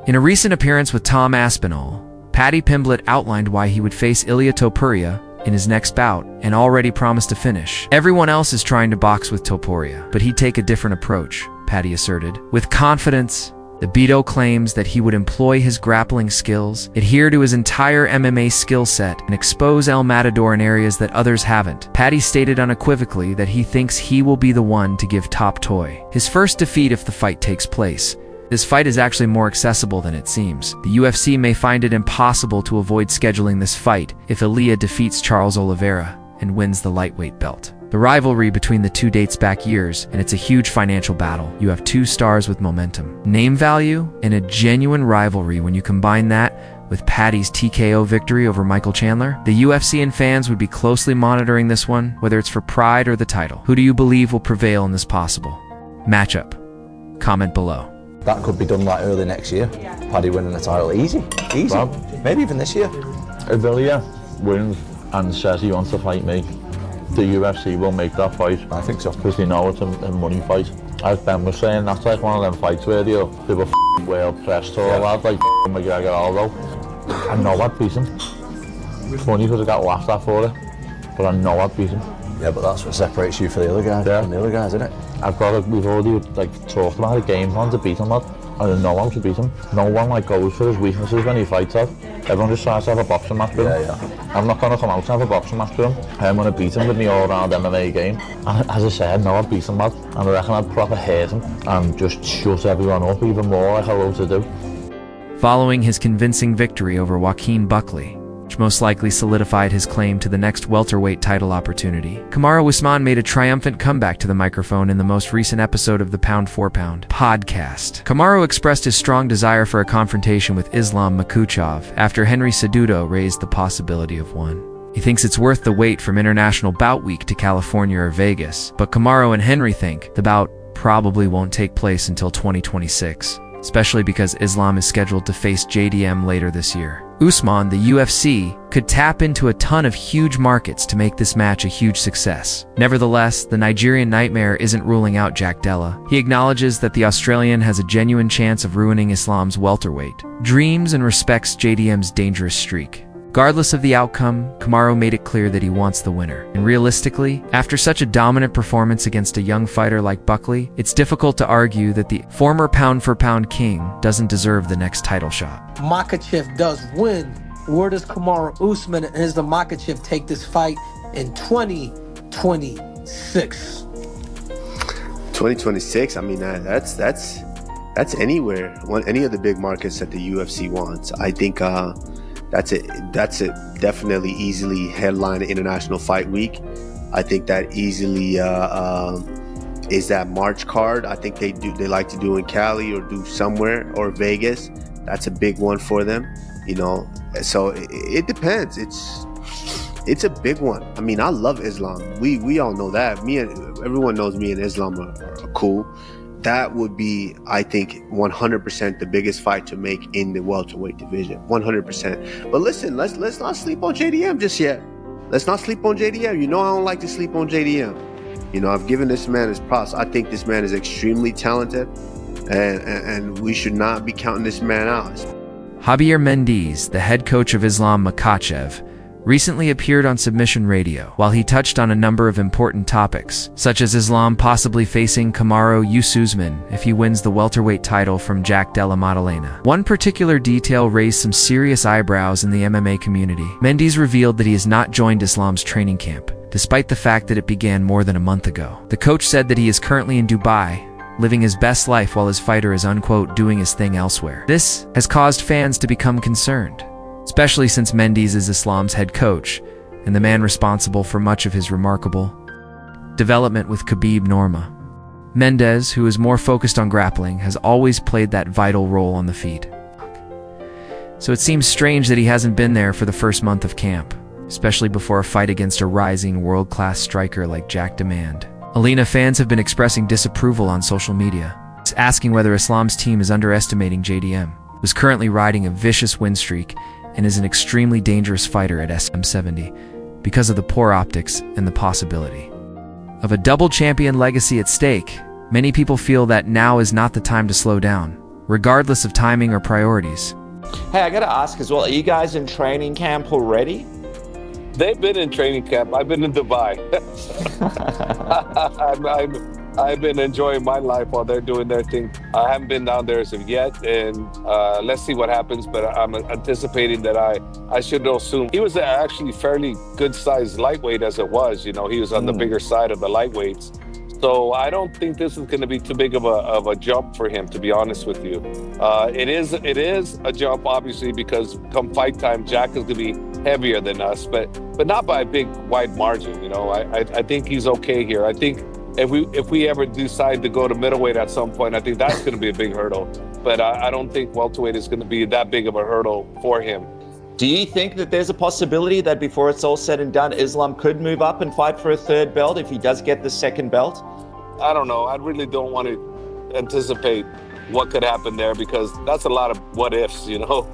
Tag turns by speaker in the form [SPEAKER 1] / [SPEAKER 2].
[SPEAKER 1] In a recent appearance with Tom Aspinall, Paddy Pimblett outlined why he would face Ilia Topuria in his next bout and already promised to finish. Everyone else is trying to box with Topuria, but he'd take a different approach, Paddy asserted. With confidence, the Beto claims that he would employ his grappling skills, adhere to his entire MMA skill set, and expose El Matador in areas that others haven't. Paddy stated unequivocally that he thinks he will be the one to give Top Toy his first defeat if the fight takes place. This fight is actually more accessible than it seems. The UFC may find it impossible to avoid scheduling this fight if Ilia defeats Charles Oliveira and wins the lightweight belt. The rivalry between the two dates back years, and it's a huge financial battle. You have two stars with momentum, name value, and a genuine rivalry. When you combine that with Paddy's TKO victory over Michael Chandler, the UFC and fans would be closely monitoring this one, whether it's for pride or the title. Who do you believe will prevail in this possible matchup? Comment below.
[SPEAKER 2] That could be done like early next year. Paddy winning the title, easy. Well, maybe even this year.
[SPEAKER 3] If Ilia wins and says he wants to fight me, the UFC will make that fight.
[SPEAKER 2] I think so.
[SPEAKER 3] Because they know it's a money fight. As Ben was saying, that's like one of them fights where they were world press tour lads like McGregor Aldo. I know I'd beat him. It's funny because I got laughed at for it, but I know I'd beat him.
[SPEAKER 2] Yeah, but that's what separates you from the other guys.
[SPEAKER 3] Yeah.
[SPEAKER 2] From the other guys, isn't it?
[SPEAKER 3] We've already talked about a game plan to beat him, lad. I know how to beat him. No one goes for his weaknesses when he fights out. Everyone just tries to have a boxing match with him.
[SPEAKER 2] Yeah.
[SPEAKER 3] I'm not going to come out and have a boxing match with him. I'm going to beat him with my all-round MMA game. And as I said, no, I'd beat him, lad. And I reckon I'd proper hate him and just shut everyone up even more like I love to do.
[SPEAKER 1] Following his convincing victory over Joaquin Buckley, which most likely solidified his claim to the next welterweight title opportunity, Kamaru Usman made a triumphant comeback to the microphone in the most recent episode of the Pound for Pound podcast. Kamaru expressed his strong desire for a confrontation with Islam Makhachev after Henry Cejudo raised the possibility of one. He thinks it's worth the wait from International Bout Week to California or Vegas, but Kamaru and Henry think the bout probably won't take place until 2026, especially because Islam is scheduled to face JDM later this year. Usman, the UFC, could tap into a ton of huge markets to make this match a huge success. Nevertheless, the Nigerian Nightmare isn't ruling out Jack Della. He acknowledges that the Australian has a genuine chance of ruining Islam's welterweight dreams and respects JDM's dangerous streak. Regardless of the outcome, Kamaru made it clear that he wants the winner. And realistically, after such a dominant performance against a young fighter like Buckley, it's difficult to argue that the former pound-for-pound king doesn't deserve the next title shot.
[SPEAKER 4] Makhachev does win. Where does Kamaru Usman and Islam Makhachev take this fight in 2026?
[SPEAKER 5] 2026, I mean, that's anywhere. Any of the big markets that the UFC wants. I think that's it definitely easily headline International Fight Week. I think that easily is that March card. I think they like to do in Cali or do somewhere, or Vegas. That's a big one for them, so it depends. It's a big one. I mean, I love Islam. We all know that. Everyone knows me and Islam are cool. That would be, I think, 100% the biggest fight to make in the welterweight division. 100%. But listen, let's not sleep on JDM just yet. Let's not sleep on JDM. I don't like to sleep on JDM. I've given this man his props. I think this man is extremely talented, and we should not be counting this man out.
[SPEAKER 1] Javier Mendez, the head coach of Islam Makhachev, recently appeared on Submission Radio. While he touched on a number of important topics, such as Islam possibly facing Kamaru Usman if he wins the welterweight title from Jack Della Maddalena. One particular detail raised some serious eyebrows in the MMA community. Mendez revealed that he has not joined Islam's training camp, despite the fact that it began more than a month ago. The coach said that he is currently in Dubai, living his best life while his fighter is, unquote, doing his thing elsewhere. This has caused fans to become concerned, especially since Mendez is Islam's head coach and the man responsible for much of his remarkable development with Khabib Nurmagomedov. Mendez, who is more focused on grappling, has always played that vital role on the feet. So it seems strange that he hasn't been there for the first month of camp, especially before a fight against a rising world-class striker like Jack Della. Alina fans have been expressing disapproval on social media, asking whether Islam's team is underestimating JDM, who's currently riding a vicious win streak and is an extremely dangerous fighter at SM70 because of the poor optics and the possibility of a double champion legacy at stake. Many people feel that now is not the time to slow down, regardless of timing or priorities.
[SPEAKER 6] Hey, I gotta ask as well, are you guys in training camp already?
[SPEAKER 7] They've been in training camp. I've been in Dubai. I've been enjoying my life while they're doing their thing. I haven't been down there as of yet, and let's see what happens, but I'm anticipating that I should know soon. He was actually fairly good-sized lightweight as it was. You know, he was on the bigger side of the lightweights. So I don't think this is going to be too big of a jump for him, to be honest with you. It is a jump, obviously, because come fight time, Jack is going to be heavier than us, but not by a big, wide margin. You know, I think he's okay here. I think if we ever decide to go to middleweight at some point, I think that's going to be a big hurdle. But I don't think welterweight is going to be that big of a hurdle for him.
[SPEAKER 6] Do you think that there's a possibility that before it's all said and done, Islam could move up and fight for a third belt if he does get the second belt?
[SPEAKER 7] I don't know. I really don't want to anticipate what could happen there because that's a lot of what ifs, you know?